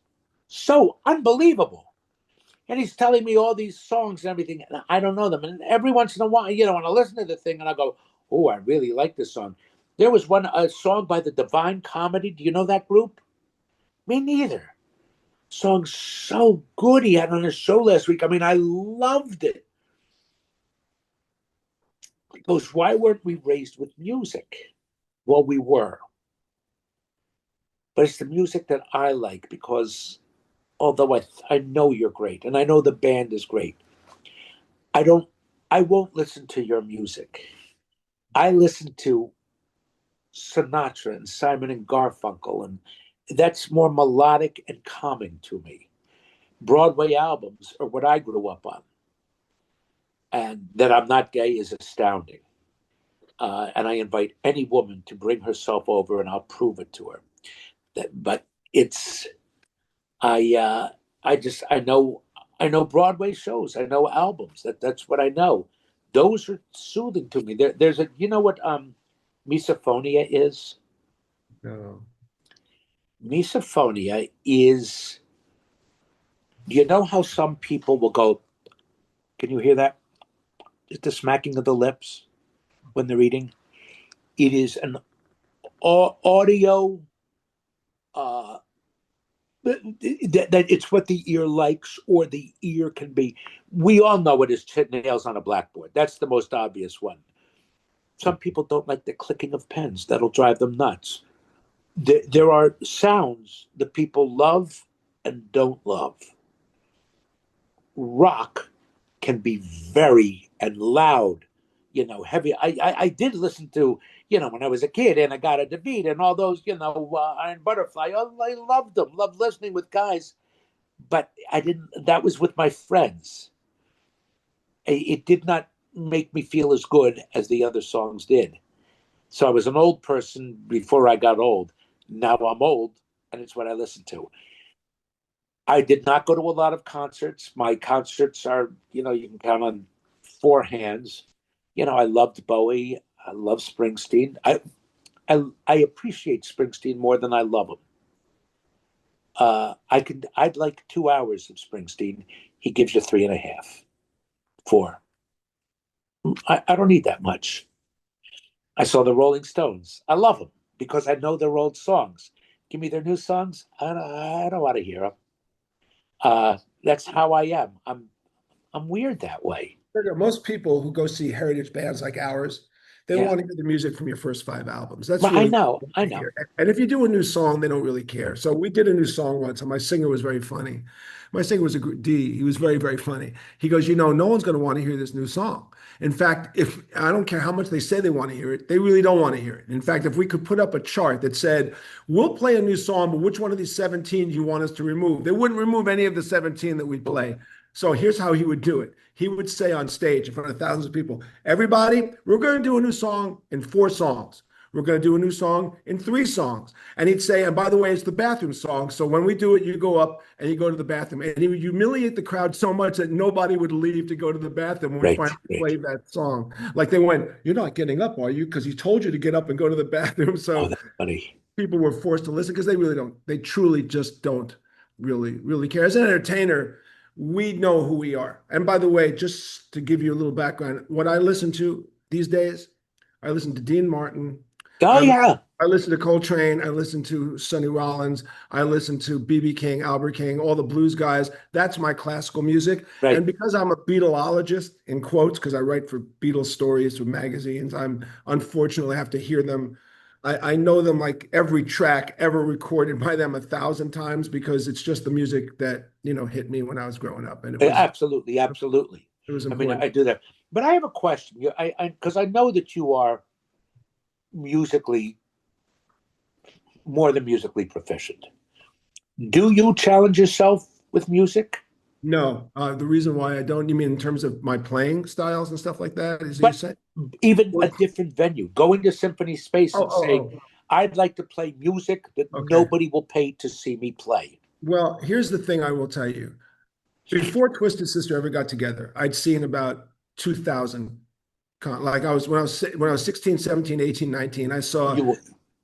So unbelievable. And he's telling me all these songs and everything, and I don't know them. And every once in a while, when I listen to the thing and I go, "Oh, I really like this song." There was a song by the Divine Comedy. Do you know that group? Me neither. Song so good. He had on his show last week. I mean, I loved it. He goes, "Why weren't we raised with music?" Well, we were, but it's the music that I like because although I know you're great and I know the band is great, I don't I won't listen to your music. I listen to Sinatra and Simon and Garfunkel, and that's more melodic and calming to me. Broadway albums are what I grew up on, and that I'm not gay is astounding. And I invite any woman to bring herself over, and I'll prove it to her. But it's I know Broadway shows, I know albums. That's what I know. Those are soothing to me. There's a you know what misophonia is? No. Misophonia is, you know how some people will go, can you hear that? It's the smacking of the lips when they're eating. It is an audio, uh, that it's what the ear likes or the ear can be. We all know it is nails on a blackboard. That's the most obvious one. Some people don't like the clicking of pens. That'll drive them nuts. There are sounds that people love and don't love. Rock can be very and loud, heavy. I did listen to, when I was a kid, and I got a David and all those, Iron Butterfly. Oh, I loved them, loved listening with guys, but I didn't. That was with my friends. It did not make me feel as good as the other songs did. So I was an old person before I got old. Now I'm old, and it's what I listen to. I did not go to a lot of concerts. My concerts are, you can count on four hands. I loved Bowie. I love Springsteen. I appreciate Springsteen more than I love him. I'd like 2 hours of Springsteen. He gives you 3.5, 4. I don't need that much. I saw the Rolling Stones. I love them because I know their old songs. Give me their new songs. I don't want to hear them. That's how I am. I'm weird that way. Most people who go see heritage bands like ours, they Yeah. want to hear the music from your first 5 albums. That's But really I what they know. hear. And if you do a new song, they don't really care. So we did a new song once, and my singer was very funny. My singer was a D. He was very, very funny. He goes, no one's going to want to hear this new song. In fact, if I don't care how much they say they want to hear it, they really don't want to hear it. In fact, if we could put up a chart that said, we'll play a new song, but which one of these 17 do you want us to remove? They wouldn't remove any of the 17 that we play. So here's how he would do it. He would say on stage in front of thousands of people, everybody, we're going to do a new song in 4 songs. We're going to do a new song in 3 songs. And he'd say, and by the way, it's the bathroom song. So when we do it, you go up and you go to the bathroom. And he would humiliate the crowd so much that nobody would leave to go to the bathroom when we finally played that song. Like they went, you're not getting up, are you? Because he told you to get up and go to the bathroom. So that's funny. People were forced to listen because they truly just don't really care. As an entertainer, we know who we are. And by the way, just to give you a little background, what I listen to these days, I listen to Dean Martin. Oh, yeah. I listen to Coltrane. I listen to Sonny Rollins. I listen to B.B. King, Albert King, all the blues guys. That's my classical music. Right. And because I'm a Beatleologist, in quotes, because I write for Beatles stories for magazines, I'm unfortunately have to hear them. I know them like every track ever recorded by them 1,000 times because it's just the music that, hit me when I was growing up. And it was Absolutely. it was I mean, important. I do that. But I have a question. Because I know that you are musically more than musically proficient. Do you challenge yourself with music? No, the reason why I don't, you mean in terms of my playing styles and stuff like that, is you But say? even a different venue, going to Symphony Space and saying, Oh, I'd like to play music that okay. nobody will pay to see me play. Well, here's the thing I will tell you. Before Twisted Sister ever got together, I'd seen about 2,000. Like when I was 16, 17, 18, 19, I saw You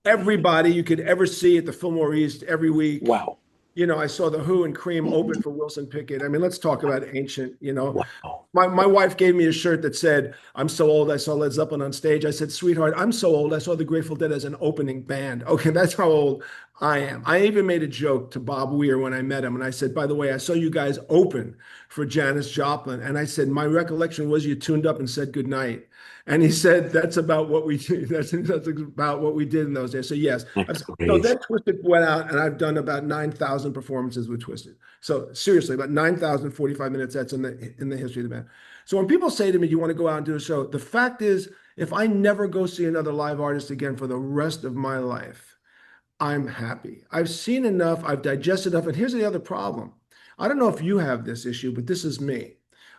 everybody you could ever see at the Fillmore East every week. Wow. I saw the Who and Cream open for Wilson Pickett. I mean, let's talk about ancient. Wow. My wife gave me a shirt that said, I'm so old, I saw Led Zeppelin on stage. I said, sweetheart, I'm so old, I saw the Grateful Dead as an opening band. Okay, that's how old I am. I even made a joke to Bob Weir when I met him. And I said, by the way, I saw you guys open for Janis Joplin. And I said, my recollection was you tuned up and said goodnight. And he said, that's about what we did. That's about what we did in those days. So yes. So then Twisted went out and I've done about 9,000 performances with Twisted. So seriously, about 9,045 minutes. That's in the history of the band. So when people say to me, you want to go out and do a show? The fact is, if I never go see another live artist again for the rest of my life, I'm happy. I've seen enough. I've digested enough. And here's the other problem. I don't know if you have this issue, but this is me.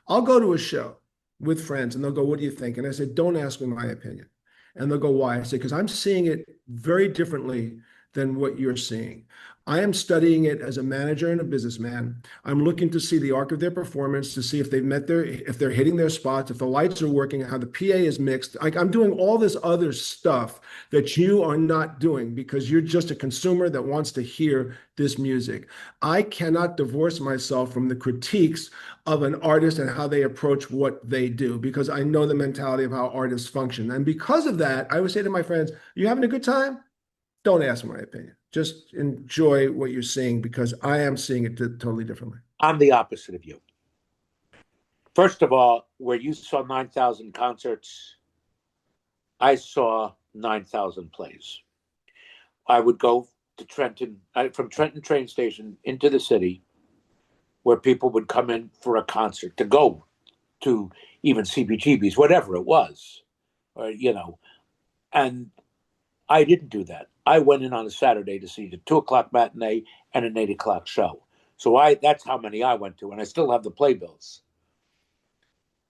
I'll go to a show with friends and they'll go, what do you think? And I said, don't ask me my opinion. And they'll go, why? I say, because I'm seeing it very differently than what you're seeing. I am studying it as a manager and a businessman. I'm looking to see the arc of their performance, to see if if they're hitting their spots, if the lights are working, how the PA is mixed. I'm doing all this other stuff that you are not doing because you're just a consumer that wants to hear this music. I cannot divorce myself from the critiques of an artist and how they approach what they do because I know the mentality of how artists function. And because of that, I would say to my friends, you having a good time? don't ask my opinion. Just enjoy what you're seeing because I am seeing it totally differently. I'm the opposite of you. First of all, where you saw 9,000 concerts, I saw 9,000 plays. I would go to Trenton, from Trenton train station into the city, where people would come in for a concert to go to even CBGB's, whatever it was, or and I didn't do that. I went in on a Saturday to see the 2 o'clock matinee and an 8 o'clock show. So that's how many I went to, and I still have the playbills.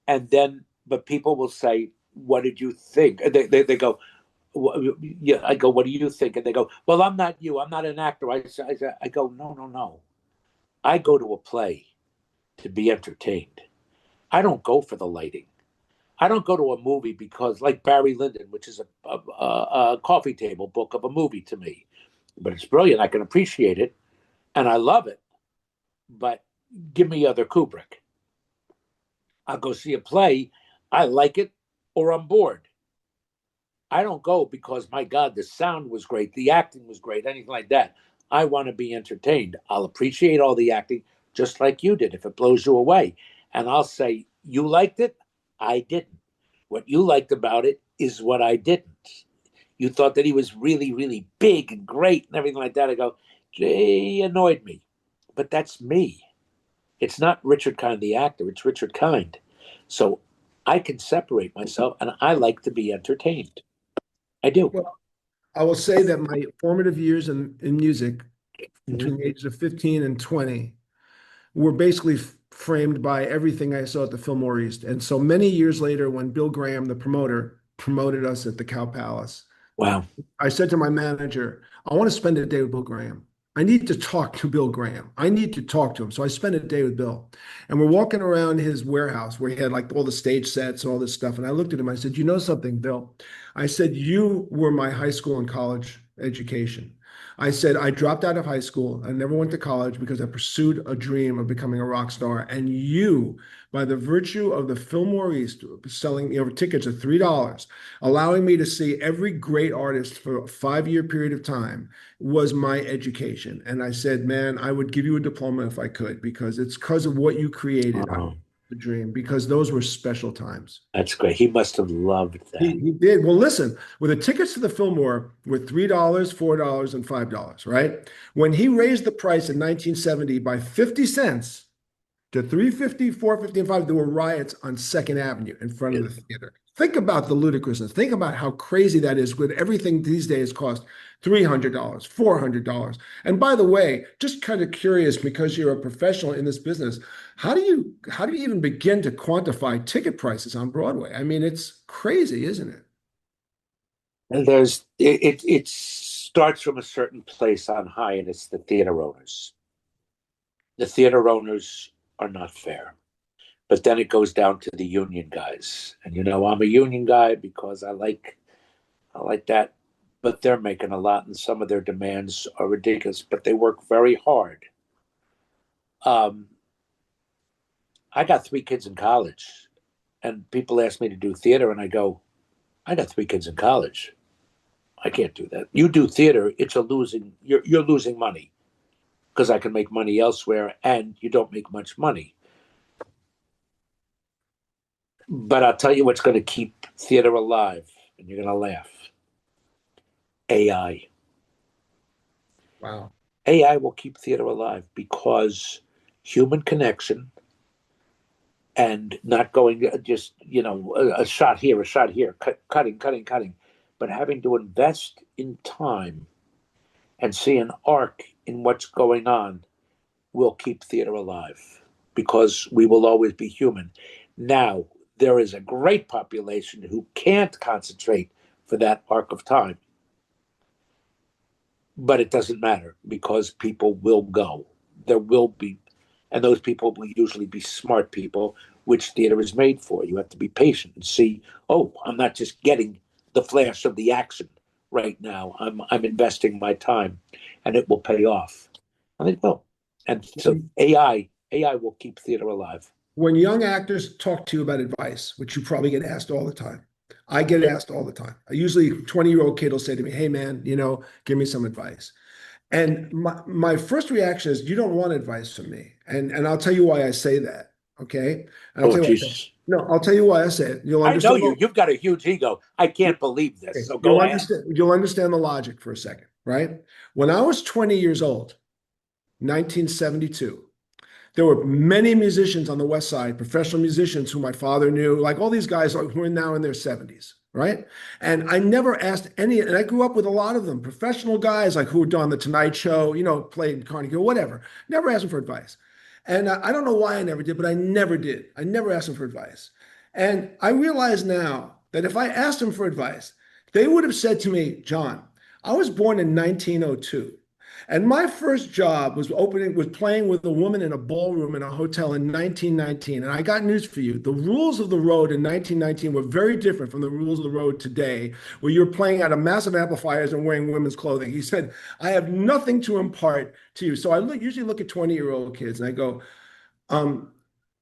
And then, but people will say, "What did you think?" They go, "Yeah." I go, "What do you think?" And they go, "Well, I'm not you. I'm not an actor." I go, "No, no, no. I go to a play to be entertained. I don't go for the lighting. I don't go to a movie because, like Barry Lyndon, which is a coffee table book of a movie to me, but it's brilliant. I can appreciate it, and I love it. But give me other Kubrick. I'll go see a play. I like it, or I'm bored. I don't go because, my God, the sound was great, the acting was great, anything like that. I want to be entertained. I'll appreciate all the acting, just like you did, if it blows you away. And I'll say, you liked it? I didn't. What you liked about it is what I didn't. You thought that he was really, really big and great and everything like that. I go, he annoyed me. But that's me. It's not Richard Kind, the actor. It's Richard Kind. So I can separate myself, and I like to be entertained. I do. Well, I will say that my formative years in music, Mhm. between the ages of 15 and 20, were basically framed by everything I saw at the Fillmore East. And so many years later, when Bill Graham, the promoter, promoted us at the Cow Palace, Wow. I said to my manager, I want to spend a day with Bill Graham. I need to talk to Bill Graham. I need to talk to him. So I spent a day with Bill. And we're walking around his warehouse where he had like all the stage sets and all this stuff. And I looked at him. I said, you know something, Bill? I said, you were my high school and college education. I said, I dropped out of high school. I never went to college because I pursued a dream of becoming a rock star. And you, by the virtue of the Fillmore East selling tickets at $3, allowing me to see every great artist for a 5-year period of time was my education. And I said, man, I would give you a diploma if I could, because it's because of what you created. I Oh, the dream, because those were special times. that's great. He must have loved that. He did. Well, listen, with the tickets to the Fillmore were $3, $4, and $5, right? When he raised the price in 1970 by 50 cents to 350, 450, and 5, there were riots on Second Avenue in front of Yeah. the theater. Think about the ludicrousness. Think about how crazy that is with everything these days cost $300, $400. And by the way, just kind of curious, because you're a professional in this business, how do you even begin to quantify ticket prices on Broadway? I mean, it's crazy, isn't it? And it starts from a certain place on high, and it's the theater owners. The theater owners are not fair. But then it goes down to the union guys. And I'm a union guy because I like that. But they're making a lot, and some of their demands are ridiculous, but they work very hard. Um, I got 3 kids in college, and people ask me to do theater, and I go, I got 3 kids in college. I can't do that. You do theater, it's a losing. You're losing money because I can make money elsewhere, and you don't make much money. But I'll tell you what's going to keep theater alive, and you're going to laugh. AI. Wow. AI will keep theater alive because human connection and not going just a shot here, cutting, but having to invest in time and see an arc in what's going on will keep theater alive because we will always be human. Now, there is a great population who can't concentrate for that arc of time, but it doesn't matter because people will go. There will be, and those people will usually be smart people, which theater is made for. You have to be patient and see, oh, I'm not just getting the flash of the action right now. I'm investing my time and it will pay off. And it will. And so AI will keep theater alive. When young actors talk to you about advice, which you probably get asked all the time, I get asked all the time. I usually 20-year-old kid will say to me, "Hey man, give me some advice." And my first reaction is, you don't want advice from me. And I'll tell you why I say that. Okay. And I'll Oh, tell you why I say it. Jesus. No, I'll tell you why I say it. You'll I know understand. you. You've got a huge ego. I can't believe this. So You'll go ahead. understand. You'll understand the logic for a second, right? When I was 20 years old, 1972, there were many musicians on the West Side, professional musicians who my father knew, like all these guys who are now in their 70s, right? And I never asked any, and I grew up with a lot of them, professional guys like who were on the Tonight Show, played Carnegie, whatever. Never asked them for advice. And I don't know why I never did, but I never did. I never asked them for advice. And I realize now that if I asked them for advice, they would have said to me, John, I was born in 1902. And my first job was playing with a woman in a ballroom in a hotel in 1919. And I got news for you. The rules of the road in 1919 were very different from the rules of the road today, where you're playing out of massive amplifiers and wearing women's clothing. He said, I have nothing to impart to you. So I usually look at 20-year-old kids and I go,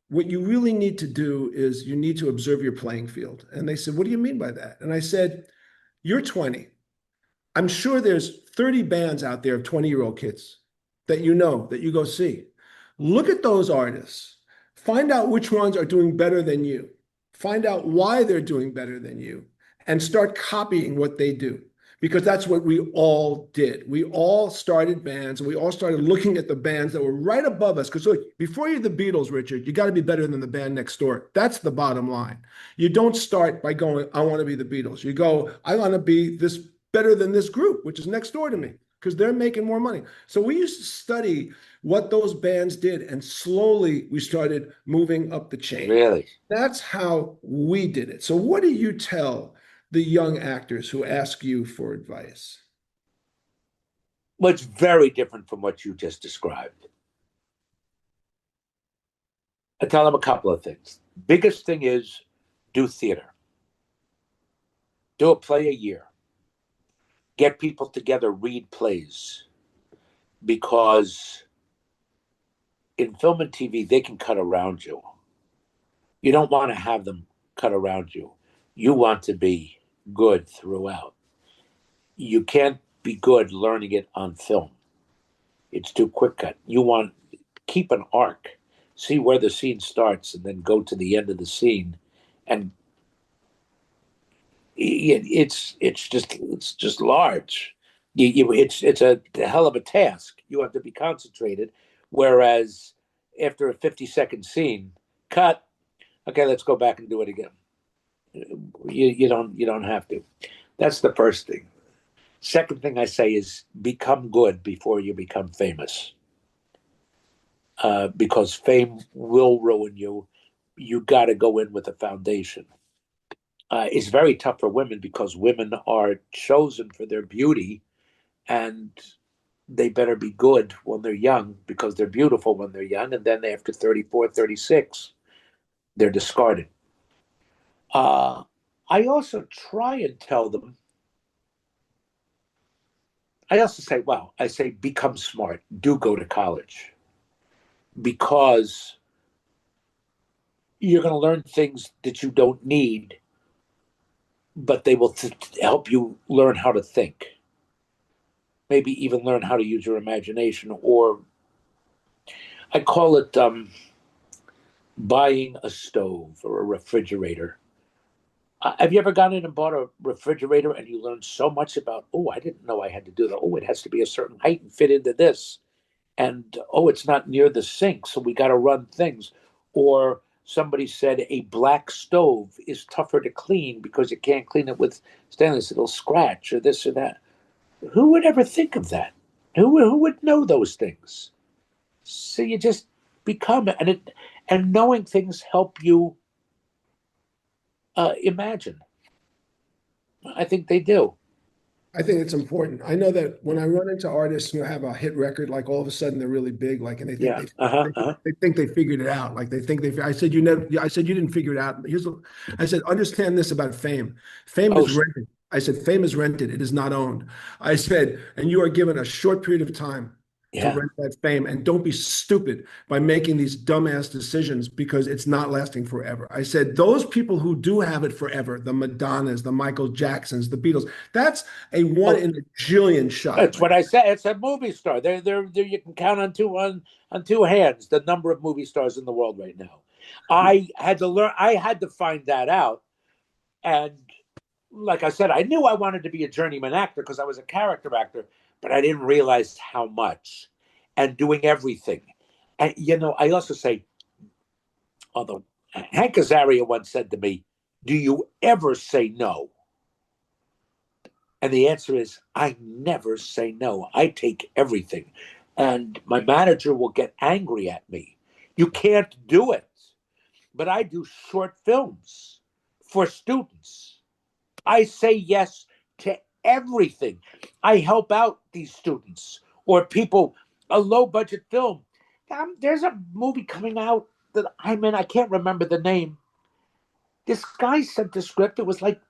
what you really need to do is you need to observe your playing field. And they said, what do you mean by that? And I said, you're 20. I'm sure there's 30 bands out there of 20-year-old kids that that you go see. Look at those artists. Find out which ones are doing better than you. Find out why they're doing better than you and start copying what they do. Because that's what we all did. We all started bands and we all started looking at the bands that were right above us. Because look, before you're the Beatles, Richard, you got to be better than the band next door. That's the bottom line. You don't start by going, I want to be the Beatles. You go, I want to be this better than this group, which is next door to me, because they're making more money. So we used to study what those bands did, and slowly we started moving up the chain. Really? That's how we did it. So what do you tell the young actors who ask you for advice? Well, it's very different from what you just described. I tell them a couple of things. Biggest thing is do theater. Do a play a year. Get people together, read plays. Because in film and TV, they can cut around you. You don't want to have them cut around you. You want to be good throughout. You can't be good learning it on film. It's too quick cut. You want keep an arc, see where the scene starts, and then go to the end of the scene, and it's just large. It's a hell of a task. You have to be concentrated. Whereas after a 50-second scene, cut. Okay, let's go back and do it again. You don't have to. That's the first thing. Second thing I say is become good before you become famous, because fame will ruin you. You got to go in with a foundation. It's very tough for women because women are chosen for their beauty, and they better be good when they're young because they're beautiful when they're young, and then after 34, 36, they're discarded. I also try and tell them, I also say, well, I say become smart, do go to college, because you're going to learn things that you don't need, but they will help you learn how to think. Maybe even learn how to use your imagination, or I call it buying a stove or a refrigerator. Have you ever gone in and bought a refrigerator and you learned so much about, oh, I didn't know I had to do that. Oh, it has to be a certain height and fit into this. And, oh, it's not near the sink, so we got to run things. Or somebody said a black stove is tougher to clean because you can't clean it with stainless. It'll scratch or this or that. Who would ever think of that? Who would know those things? So you just become it. And knowing things help you imagine. I think they do. I think it's important. I know that when I run into artists who have a hit record, like all of a sudden they're really big, like, and they think Yeah. Uh-huh. Uh-huh. they think they figured it out. Like they think they. I said you never. I said you didn't figure it out. I said understand this about fame. Fame Oh, is rented. I said fame is rented. It is not owned. I said, and you are given a short period of time to Yeah. rent that fame, and don't be stupid by making these dumbass decisions because it's not lasting forever. I said those people who do have it forever, the Madonnas, the Michael Jacksons, the Beatles, that's a one Well, in a jillion shot. that's what I said. It's a movie star. They're you can count on two hands the number of movie stars in the world right now. I had to learn. I had to find that out. And like I said, I knew I wanted to be a journeyman actor because I was a character actor, but I didn't realize how much. And doing everything. And I also say, although Hank Azaria once said to me, "Do you ever say no?" And the answer is, I never say no. I take everything. And my manager will get angry at me. You can't do it. But I do short films for students. I say yes to everything. I help out these students or people, a low budget film. There's a movie coming out that I'm in. I can't remember the name. This guy sent the script. It was like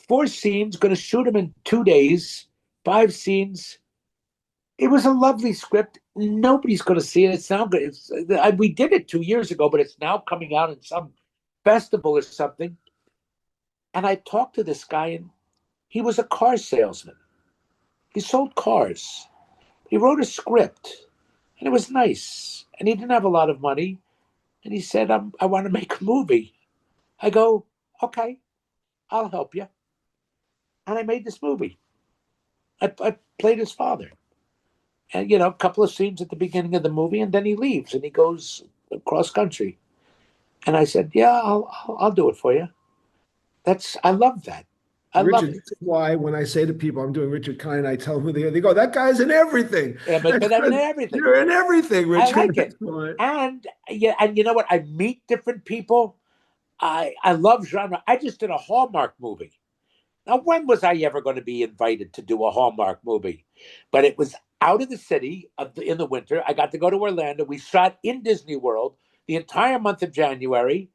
4 scenes, going to shoot them in 2 days, 5 scenes. It was a lovely script. Nobody's going to see it. It's now good. We did it 2 years ago, but it's now coming out in some festival or something. And I talked to this guy, and he was a car salesman. He sold cars. He wrote a script, and it was nice. And he didn't have a lot of money. And he said, I want to make a movie. I go, okay, I'll help you. And I made this movie. I played his father. And, a couple of scenes at the beginning of the movie, and then he leaves and he goes across country. And I said, yeah, I'll do it for you. I love that. I love Richard, it. this is why when I say to people I'm doing Richard Kind, I tell them who they are. They go, that guy's in everything. Yeah, but That's in good. everything. You're in everything, I Richard. like it. And yeah, and you know what? I meet different people. I love genre. I just did a Hallmark movie. Now, when was I ever going to be invited to do a Hallmark movie? But it was out of the city in the winter. I got to go to Orlando. We shot in Disney World the entire month of January.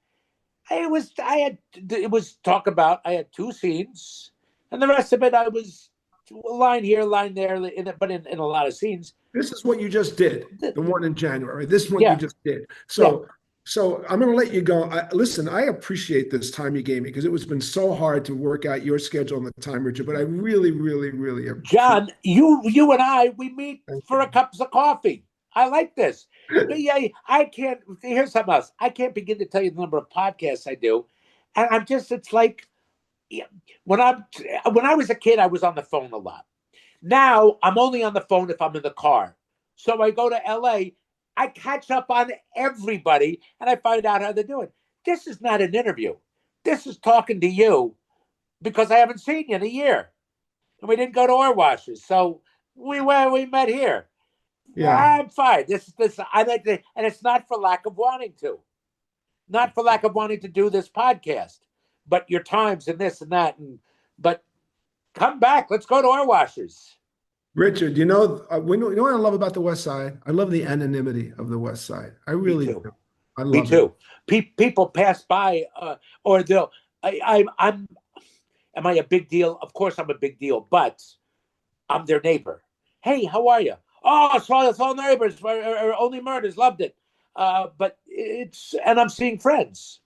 It was talk about. I had 2 scenes, and the rest of it I was a line here, a line there, but in a lot of scenes. This is what you just did, the one in January. This is what you Yeah, just did. yeah. So I'm going to let you go. Listen, I appreciate this time you gave me because it was been so hard to work out your schedule and the time, Richard. But I really, really, really appreciate John, you and I, we meet for a cup of coffee. I like this. it. Yeah, I can't. Here's something else. I can't begin to tell you the number of podcasts I do, and I'm just. It's like when I was a kid, I was on the phone a lot. Now I'm only on the phone if I'm in the car. So I go to L.A. I catch up on everybody, and I find out how they're doing. This is not an interview. This is talking to you because I haven't seen you in a year. And we didn't go to our washes. So we met here. Yeah. I'm fine. This I like to, and it's not for lack of wanting to. Not for lack of wanting to do this podcast, but your times and this and that but come back. Let's go to our washers. Richard, you know what I love about the West Side? I love the anonymity of the West Side. I Me really too. do. I Me love it. too. People pass by, or they'll. I'm. Am I a big deal? Of course, I'm a big deal, but I'm their neighbor. Hey, how are you? Oh, saw neighbors. Only murders. Loved it. But and I'm seeing friends,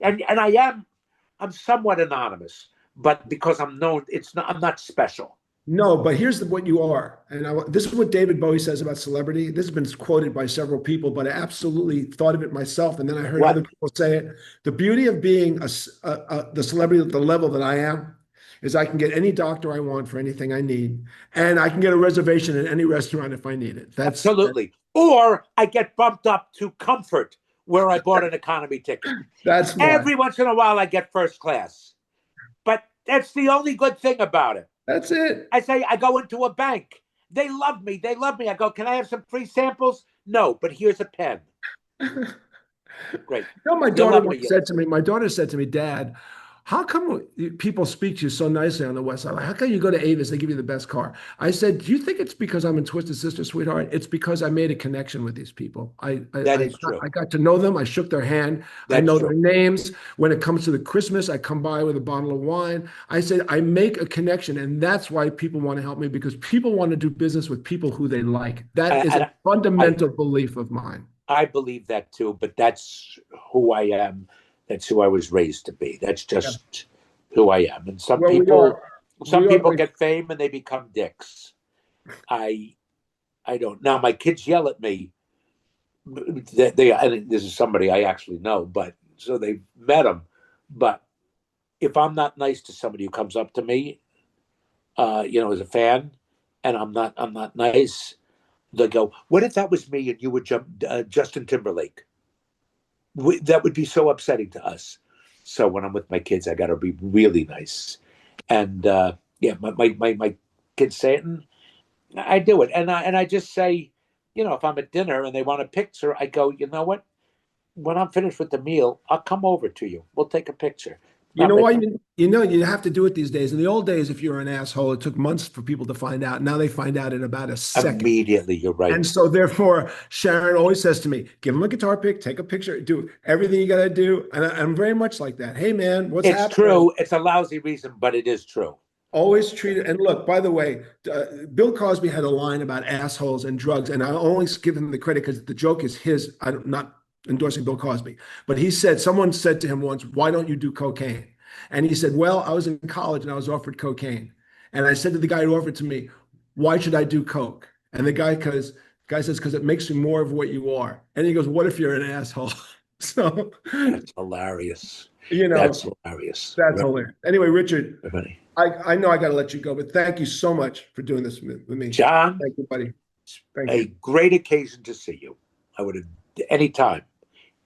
and I'm somewhat anonymous, but because I'm known, I'm not special. No, but here's what you are. And this is what David Bowie says about celebrity. This has been quoted by several people, but I absolutely thought of it myself. And then I heard other What? people say it. The beauty of being the celebrity at the level that I am is I can get any doctor I want for anything I need. And I can get a reservation at any restaurant if I need it. Absolutely. Or I get bumped up to comfort where I bought an economy ticket. That's why. Every once in a while, I get first class. But that's the only good thing about it. That's it. I say, I go into a bank. They love me. They love me. I go, can I have some free samples? No, but here's a pen. Great. My You daughter love me. said to me, Dad, how come people speak to you so nicely on the West Side? Like, how come you go to Avis, they give you the best car? I said, do you think it's because I'm in Twisted Sister, Sweetheart? It's because I made a connection with these people. That is true. I got to know them. I shook their hand. I That's know true. their names. When it comes to the Christmas, I come by with a bottle of wine. I said, I make a connection. And that's why people want to help me, because people want to do business with people who they like. That is And a fundamental belief of mine. I believe that too, but that's who I am. That's who I was raised to be. That's Yeah. just who I am. And Well, we are. some We are people very. get fame and they become dicks. I I don't. Now my kids yell at me. I think this is somebody I actually know, but so they met him. But if I'm not nice to somebody who comes up to me, as a fan, and I'm not nice, they go, "What if that was me and you were Justin Timberlake?" That would be so upsetting to us. So when I'm with my kids, I got to be really nice. And yeah, my kids say it, and I do it. And I just say, if I'm at dinner and they want a picture, I go, you know what? When I'm finished with the meal, I'll come over to you. We'll take a picture. You Not know like why you have to do it these days. In the old days, if you were an asshole, it took months for people to find out. Now they find out in about a second. immediately. You're right. And so therefore, Sharon always says to me, give him a guitar pick, take a picture, do everything you got to do. And I'm very much like that. Hey, man, what's It's happening? true. It's a lousy reason, but it is true. Always treat it. And look, by the way, Bill Cosby had a line about assholes and drugs, and I only give him the credit because the joke is his. I'm not endorsing Bill Cosby, but he said, someone said to him once, "Why don't you do cocaine?" And he said, "Well, I was in college and I was offered cocaine." And I said to the guy who offered it to me, "Why should I do coke?" And the guy says, "Because it makes you more of what you are." And he goes, "What if you're an asshole?" So, That's hilarious. you That's know, hilarious. that's hilarious. Anyway, Richard, Very funny. I know I got to let you go, but thank you so much for doing this with me. John, Thank you, buddy. Thank a you. great occasion to see you. I would have anytime,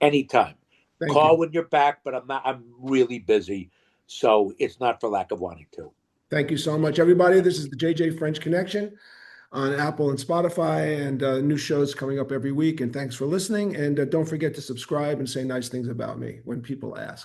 anytime. Thank Call you. when you're back, but I'm really busy. So it's not for lack of wanting to. Thank you so much, everybody. This is the JJ French Connection on Apple and Spotify, and new shows coming up every week. And thanks for listening. And don't forget to subscribe and say nice things about me when people ask.